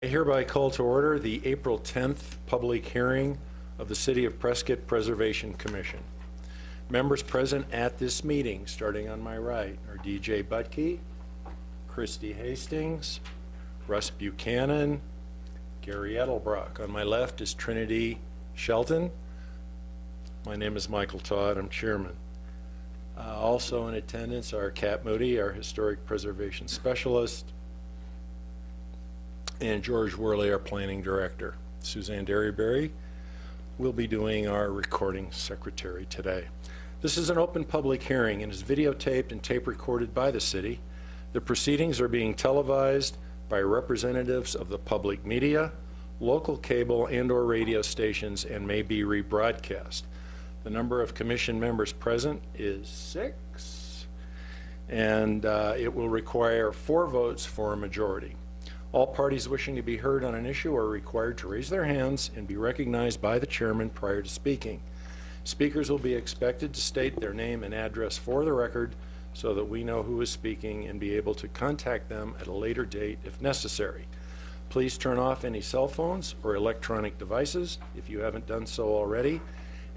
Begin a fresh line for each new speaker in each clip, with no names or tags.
I hereby call to order the April 10th public hearing of the City of Prescott Preservation Commission. Members present at this meeting, starting on my right, are DJ Butke, Christy Hastings, Russ Buchanan, Gary Edelbrock. On my left is Trinity Shelton. My name is Michael Todd. I'm chairman. Also in attendance are Kat Moody, our historic preservation specialist, and George Worley, our planning director. Suzanne Derryberry will be doing our recording secretary today. This is an open public hearing and is videotaped and tape recorded by the city. The proceedings are being televised by representatives of the public media, local cable and/or radio stations, and may be rebroadcast. The number of commission members present is 6, and it will require 4 votes for a majority. All parties wishing to be heard on an issue are required to raise their hands and be recognized by the chairman prior to speaking. Speakers will be expected to state their name and address for the record so that we know who is speaking and be able to contact them at a later date if necessary. Please turn off any cell phones or electronic devices if you haven't done so already,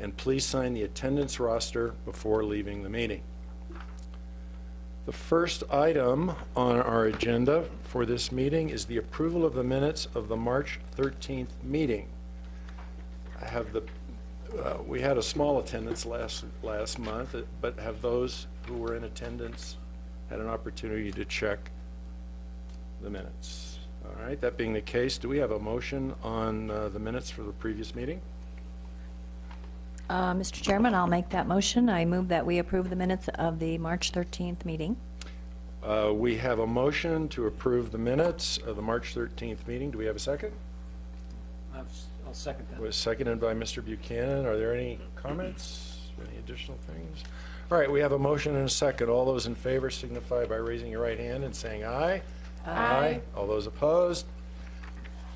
and please sign the attendance roster before leaving the meeting. The first item on our agenda for this meeting is the approval of the minutes of the March 13th meeting. I have we had a small attendance last month, but have those who were in attendance had an opportunity to check the minutes? All right, that being the case, do we have a motion on the minutes for the previous meeting?
Mr. Chairman, I'll make that motion. I move that we approve the minutes of the March 13th meeting.
We have a motion to approve the minutes of the March 13th meeting. Do we have a second?
I'll second that.
It was seconded by Mr. Buchanan. Are there any comments? Any additional things? All right, we have a motion and a second. All those in favor signify by raising your right hand and saying aye.
Aye.
All those opposed?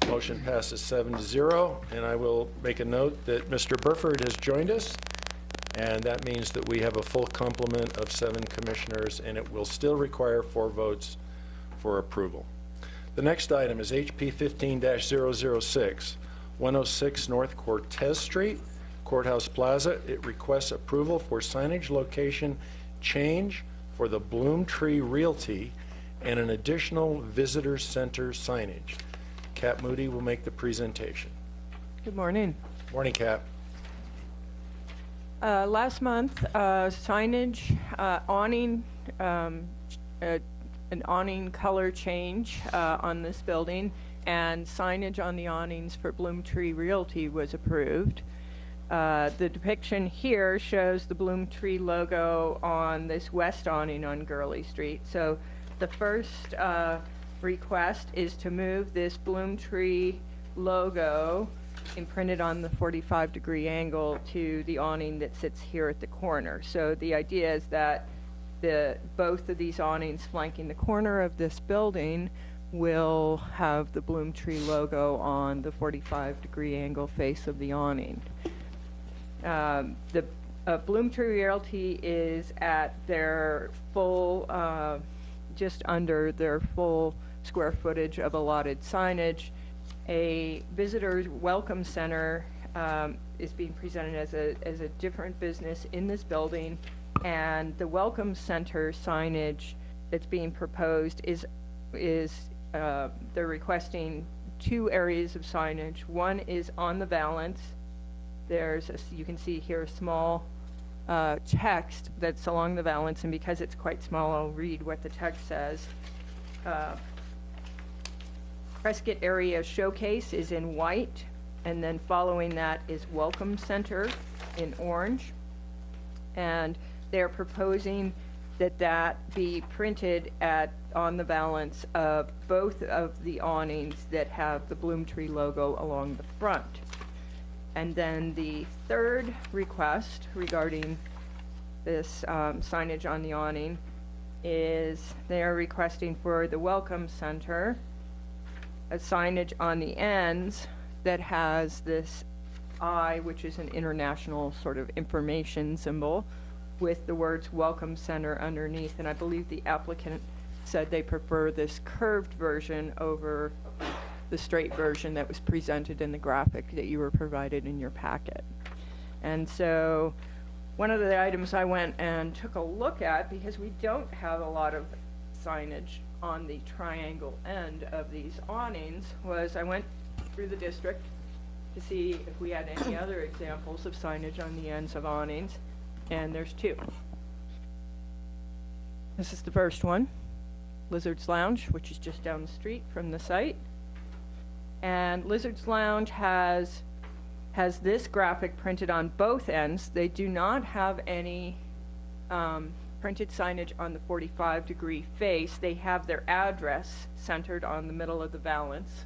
Motion passes 7-0, and I will make a note that Mr. Burford has joined us, and that means that we have a full complement of 7 commissioners, and it will still require 4 votes for approval. The next item is HP 15-006, 106 North Cortez Street, Courthouse Plaza. It requests approval for signage location change for the Bloom Tree Realty and an additional visitor center signage. Kat Moody will make the presentation.
Good morning.
Morning, Kat.
Last month, signage, awning, an awning color change on this building, and signage on the awnings for Bloom Tree Realty was approved. The depiction here shows the Bloom Tree logo on this west awning on Gurley Street. So the first request is to move this Bloom Tree logo imprinted on the 45-degree angle to the awning that sits here at the corner. So the idea is that both of these awnings flanking the corner of this building will have the Bloom Tree logo on the 45-degree angle face of the awning. The Bloom Tree Realty is at their full, just under their full square footage of allotted signage. A visitor welcome center is being presented as a different business in this building, and the welcome center signage that's being proposed is they're requesting 2 areas of signage. One is on the valance. There's you can see here a small text that's along the valance, and because it's quite small, I'll read what the text says. Prescott Area Showcase is in white, and then following that is Welcome Center in orange. And they're proposing that be printed on the valance of both of the awnings that have the Bloom Tree logo along the front. And then the third request regarding this signage on the awning is they are requesting for the Welcome Center a signage on the ends that has this I, which is an international sort of information symbol, with the words Welcome Center underneath. And I believe the applicant said they prefer this curved version over the straight version that was presented in the graphic that you were provided in your packet. And so one of the items I went and took a look at, because we don't have a lot of signage on the triangle end of these awnings, was I went through the district to see if we had any other examples of signage on the ends of awnings, and there's two. This is the first one, Lizard's Lounge, which is just down the street from the site. And Lizard's Lounge has this graphic printed on both ends. They do not have any printed signage on the 45-degree face. They have their address centered on the middle of the valance,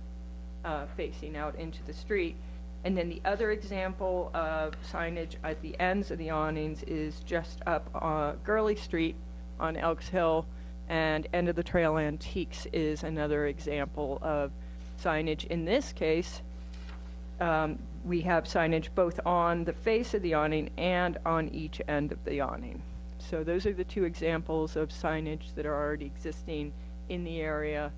facing out into the street. And then the other example of signage at the ends of the awnings is just up Gurley Street on Elks Hill, and End of the Trail Antiques is another example of signage. In this case, we have signage both on the face of the awning and on each end of the awning. So those are the two examples of signage that are already existing in the area,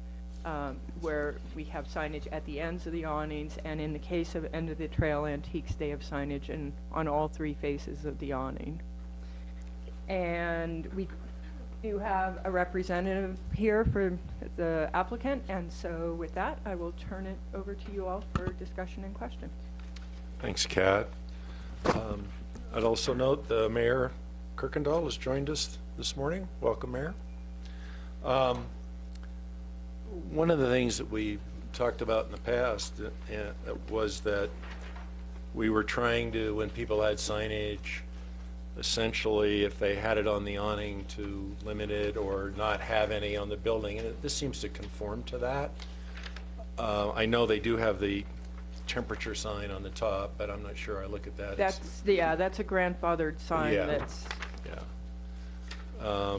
where we have signage at the ends of the awnings, and in the case of End of the Trail Antiques, they have signage on all three faces of the awning. And we do have a representative here for the applicant, and so with that, I will turn it over to you all for discussion and question.
Thanks, Kat. I'd also note the Mayor Kirkendall has joined us this morning. Welcome, Mayor. One of the things that we talked about in the past was that we were trying to, when people had signage, essentially, if they had it on the awning, to limit it or not have any on the building, and this seems to conform to that. I know they do have the temperature sign on the top, but I'm not sure I look at that.
That's a grandfathered sign.
Yeah.
That's.
Yeah.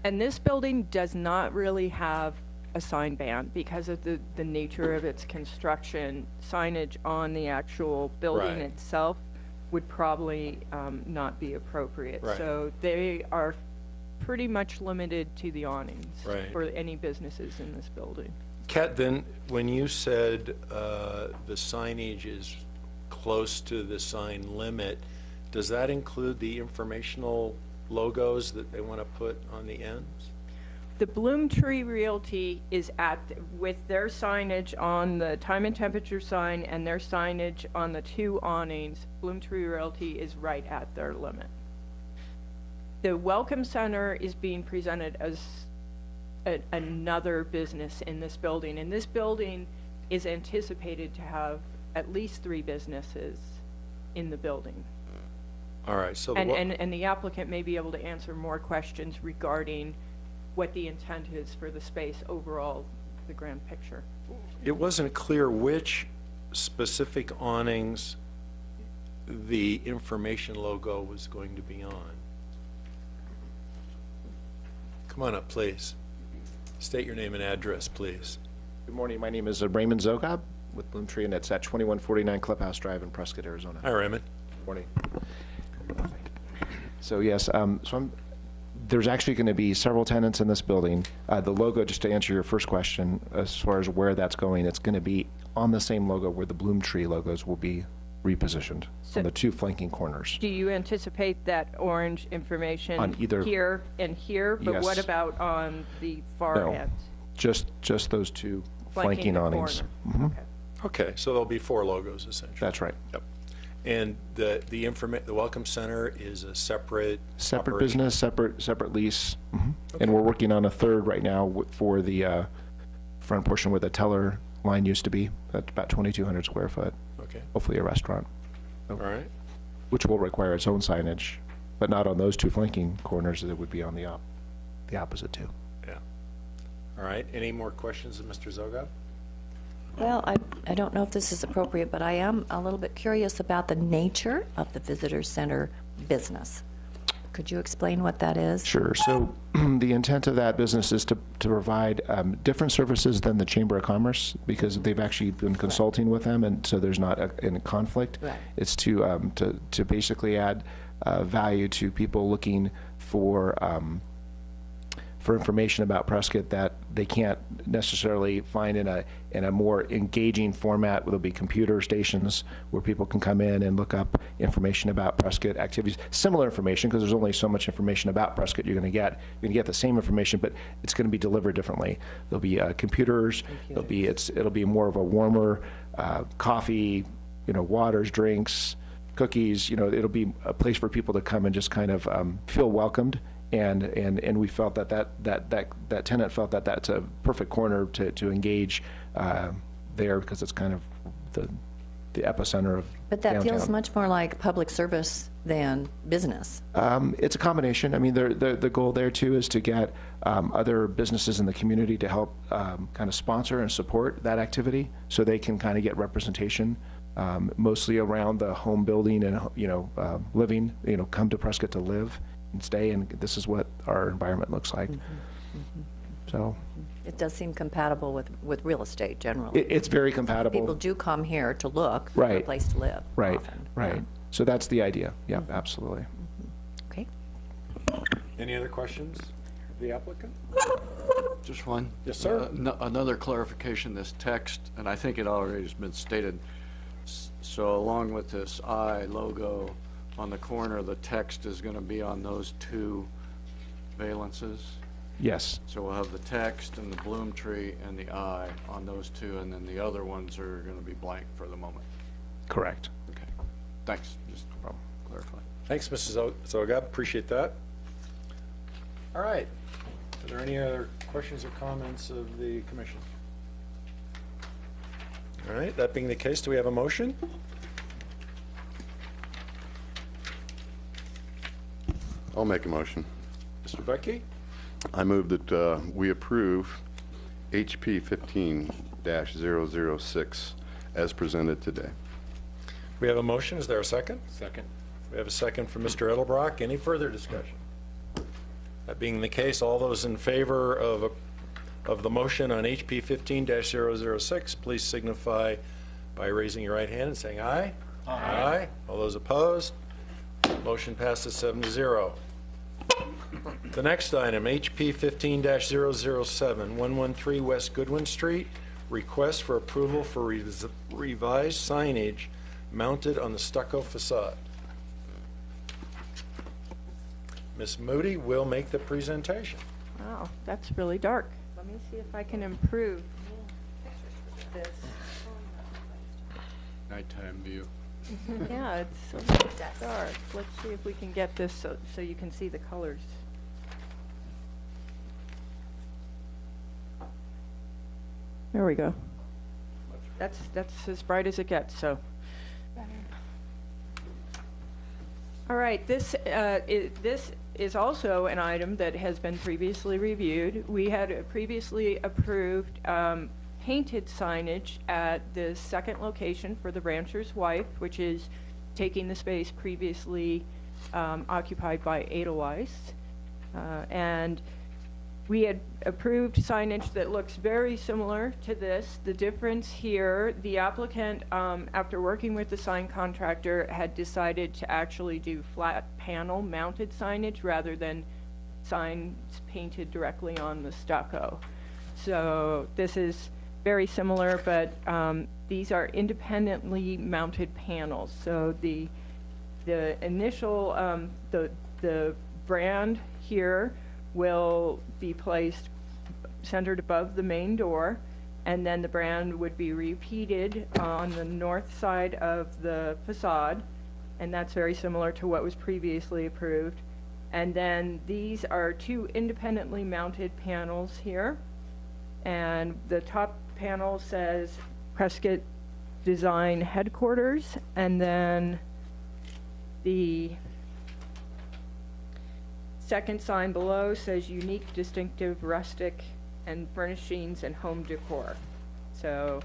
And this building does not really have a sign ban because of the nature of its construction. Signage on the actual building
Right.
itself would probably not be appropriate.
Right.
So they are pretty much limited to the awnings
Right.
for any businesses in this building.
Kat, then, when you said the signage is close to the sign limit, does that include the informational logos that they want to put on the ends?
The Bloomtree Realty is with their signage on the time and temperature sign and their signage on the two awnings, Bloomtree Realty is right at their limit. The Welcome Center is being presented as another business in this building, and this building is anticipated to have at least 3 businesses in the building.
All right, so
And the applicant may be able to answer more questions regarding what the intent is for the space overall, the grand picture.
it wasn't clear which specific awnings the information logo was going to be on. Come on up, please. State your name and address, please.
Good morning. My name is Raymond Zogab with Bloomtree, and it's at 2149 Clubhouse Drive in Prescott, Arizona.
Hi, Raymond.
Morning. So yes, there's actually going to be several tenants in this building. The logo, just to answer your first question, as far as where that's going, it's going to be on the same logo where the Bloomtree logos will be repositioned
So-
on the 2 flanking corners.
Do you anticipate that orange information
On either-
here and here? But what
Yes.
about on the far
No.
end?
Just those 2 flanking
the
awnings.
corner?
Mhm.
Okay.
Okay, so there'll be 4 logos essentially.
That's right.
Yep. And the Welcome Center is a separate
Separate
operation?
business, separate lease. And we're working on a third right now for the front portion where the teller line used to be. That's about 2,200 square foot,
Okay,
hopefully a restaurant,
all right.
which will require its own signage, but not on those 2 flanking corners. It would be on the opposite 2.
Yeah. All right, any more questions of Mr. Zogab?
Well, I don't know if this is appropriate, but I am a little bit curious about the nature of the visitor center business. Could you explain what that is?
Sure. So the intent of that business is to provide different services than the Chamber of Commerce, because they've actually been consulting with them, and so there's not a conflict.
Right.
It's to basically add value to people looking for for information about Prescott that they can't necessarily find in a more engaging format. There'll be computer stations where people can come in and look up information about Prescott activities, similar information, because there's only so much information about Prescott you're going to get. You're going to get the same information, but it's going to be delivered differently. There'll be computers. It'll be more of a warmer coffee, waters, drinks, cookies. It'll be a place for people to come and just kind of feel welcomed. And we felt that tenant felt that that's a perfect corner to engage there, because it's kind of the epicenter of
But that
downtown.
feels much more like public service than business.
It's a combination. I mean, the goal there too is to get other businesses in the community to help kind of sponsor and support that activity, so they can kind of get representation, mostly around the home building and living. Come to Prescott to live and stay, and this is what our environment looks like. So
It does seem compatible with real estate generally.
it's very compatible.
People do come here to look for a
Right.
place to live.
Right,
often.
right.
Yeah.
So that's the idea. Yeah, absolutely.
Okay.
Any other questions of the applicant?
Just one?
Yes, sir.
Another clarification, this text, and I think it already has been stated. So along with this I logo on the corner, the text is going to be on those two valences?
Yes.
So we'll have the text and the bloom tree and the I on those two, and then the other ones are going to be blank for the moment.
Correct.
Okay, thanks, just clarify.
Thanks, Mrs. Zogab, appreciate that. All right, are there any other questions or comments of the commission? All right, that being the case, do we have a motion?
I'll make a motion.
Mr. Becky?
I move that we approve HP 15-006 as presented today.
We have a motion, is there a second? Second. We have a second from Mr. Edelbrock. Any further discussion? That being the case, all those in favor of the motion on HP 15-006, please signify by raising your right hand and saying aye. Aye. All those opposed? Motion passes 7-0. The next item, HP 15-007, 113 West Goodwin Street, request for approval for revised signage mounted on the stucco facade. Ms. Moody will make the presentation.
Wow, that's really dark. Let me see if I can improve this.
Nighttime view.
Yeah, it's a little dark. Let's see if we can get this so you can see the colors. There we go. That's as bright as it gets, so. All right, this is also an item that has been previously reviewed. We had previously approved painted signage at the second location for the Rancher's Wife, which is taking the space previously occupied by Edelweiss. And we had approved signage that looks very similar to this. The difference here, the applicant, after working with the sign contractor, had decided to actually do flat panel mounted signage rather than signs painted directly on the stucco. So this is very similar, but these are independently mounted panels. So the initial, the brand here will be placed centered above the main door, and then the brand would be repeated on the north side of the facade, and that's very similar to what was previously approved. And then these are two independently mounted panels here, and the top panel says Prescott Design Headquarters, and then the second sign below says Unique, Distinctive, Rustic, and Furnishings and Home Decor. So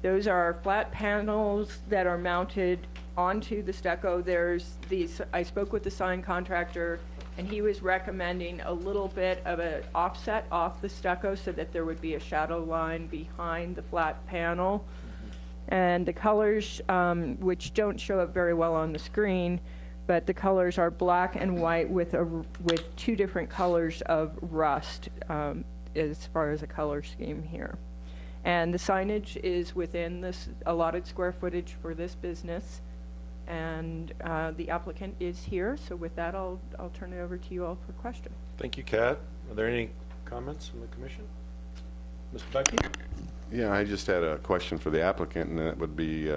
those are flat panels that are mounted onto the stucco. There's these, I spoke with the sign contractor, and he was recommending a little bit of an offset off the stucco so that there would be a shadow line behind the flat panel. And the colors, which don't show up very well on the screen, but the colors are black and white with two different colors of rust as far as a color scheme here. And the signage is within this allotted square footage for this business. And the applicant is here, so with that, I'll turn it over to you all for question.
Thank you, Kat. Are there any comments from the commission? Mr. Becky?
Yeah, I just had a question for the applicant, and that would be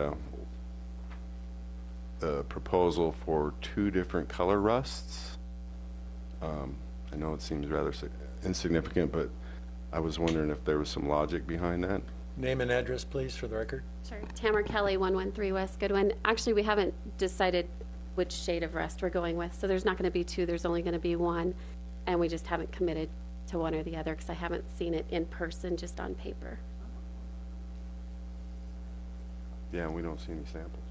the proposal for 2 different color rusts. I know it seems rather insignificant, but I was wondering if there was some logic behind that.
Name and address, please, for the record.
Sure. Tamara Kelly, 113 West Goodwin. Actually, we haven't decided which shade of rust we're going with, so there's not going to be 2. There's only going to be 1, and we just haven't committed to one or the other because I haven't seen it in person, just on paper.
Yeah, we don't see any samples.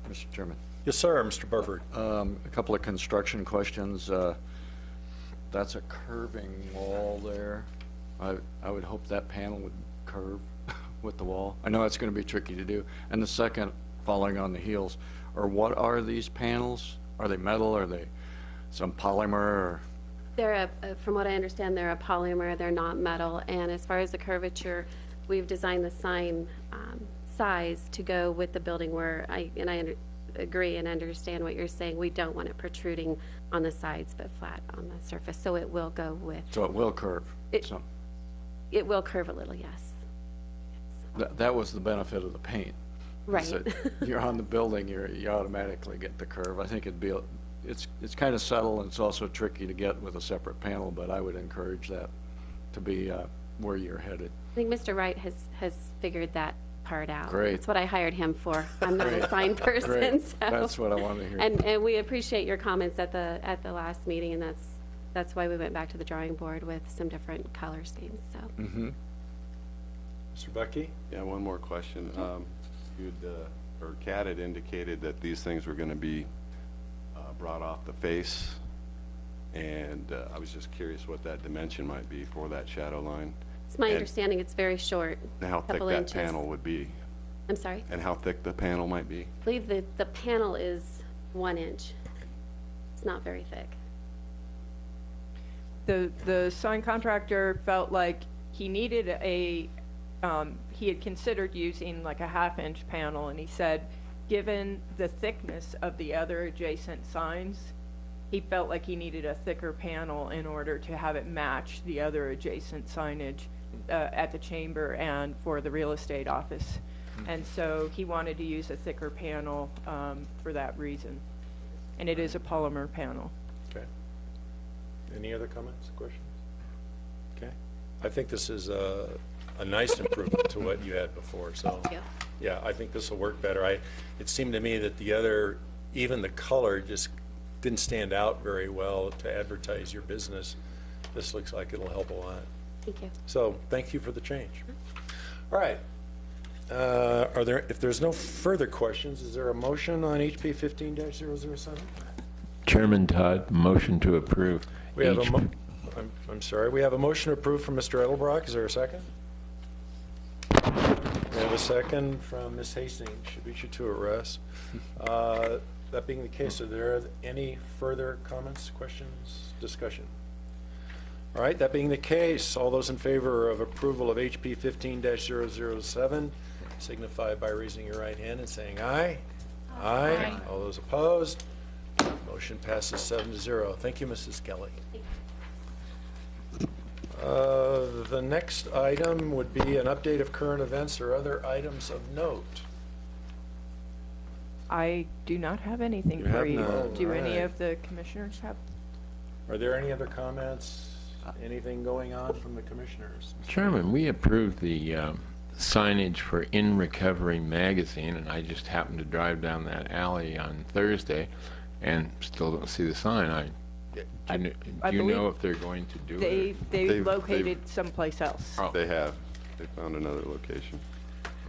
Mr. Chairman.
Yes, sir, Mr. Burford.
A couple of construction questions. That's a curving wall there. I would hope that panel would curve with the wall. I know it's going to be tricky to do. And the second, following on the heels, what are these panels? Are they metal? Are they some polymer? Or?
They're from what I understand, they're a polymer. They're not metal. And as far as the curvature, we've designed the sign size to go with the building where I agree and understand what you're saying. We don't want it protruding on the sides, but flat on the surface. So it will go with.
So it will curve.
It will curve a little, yes.
That was the benefit of the paint.
Right.
So you're on the building, you automatically get the curve. I think it's kind of subtle, and it's also tricky to get with a separate panel, but I would encourage that to be where you're headed.
I think Mr. Wright has figured that part out.
Great.
That's what I hired him for. I'm not a sign person,
Great.
so.
That's what I wanted to hear.
And we appreciate your comments at the last meeting, and that's why we went back to the drawing board with some different color schemes, so.
Mm-hmm.
Mr. Becky?
Yeah, one more question. Kat had indicated that these things were going to be brought off the face, and I was just curious what that dimension might be for that shadow line.
It's my understanding it's very short,
And how thick
couple
that
inches.
panel would be,
I'm sorry?
and how thick the panel might be.
I believe the panel is 1 inch. It's not very thick.
The sign contractor felt like he needed he had considered using like a 1/2 inch panel, and he said, given the thickness of the other adjacent signs, he felt like he needed a thicker panel in order to have it match the other adjacent signage at the chamber and for the real estate office. And so he wanted to use a thicker panel for that reason. And it is a polymer panel.
Okay. Any other comments, questions? Okay. I think this is a nice improvement to what you had before, so.
Thank you.
Yeah, I think this will work better. It seemed to me that the other, even the color just didn't stand out very well to advertise your business. This looks like it'll help a lot.
Thank you.
So, thank you for the change. All right. If there's no further questions, is there a motion on HP 15-007?
Chairman Todd, motion to approve.
We have I'm sorry. We have a motion approved from Mr. Edelbrock. Is there a second? We have a second from Ms. Hastings. Should beat you to it, Russ. That being the case, are there any further comments, questions, discussion? All right, that being the case, all those in favor of approval of HP 15-007 signify by raising your right hand and saying aye. Aye. All those opposed? Motion passes 7-0. Thank you, Mrs. Kelly. The next item would be an update of current events or other items of note.
I do not have anything
You
for
have
you.
none,
Do any
right.
of the commissioners have?
Are there any other comments? Anything going on from the commissioners?
Chairman, we approved the signage for In Recovery magazine, and I just happened to drive down that alley on Thursday and still don't see the sign. Do you know if they're going to do it?
They
They've-
located someplace else.
Oh.
They found another location.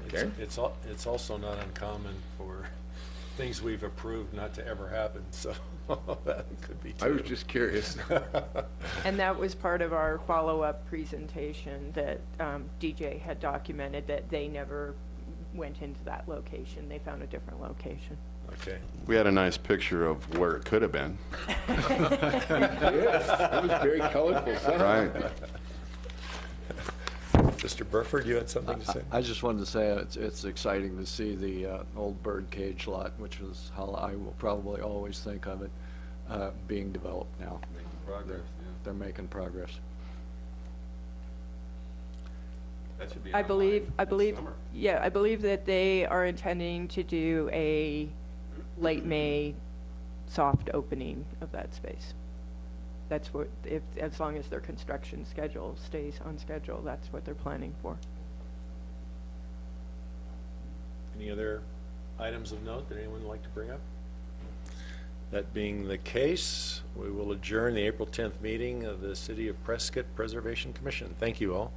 Okay.
It's also not uncommon for things we've approved not to ever happen, so that could be too.
I was just curious.
And that was part of our follow-up presentation that DJ had documented, that they never went into that location. They found a different location.
Okay.
We had a nice picture of where it could have been.
That was very colorful sign.
Right.
Mr. Burford, you had something to say?
I just wanted to say it's exciting to see the old birdcage lot, which is how I will probably always think of it, being developed now.
Progress,
They're making progress.
That should be
I believe, yeah, I believe that they are intending to do a late May soft opening of that space. That's what, as long as their construction schedule stays on schedule, that's what they're planning for.
Any other items of note that anyone would like to bring up? That being the case, we will adjourn the April 10th meeting of the City of Prescott Preservation Commission. Thank you all.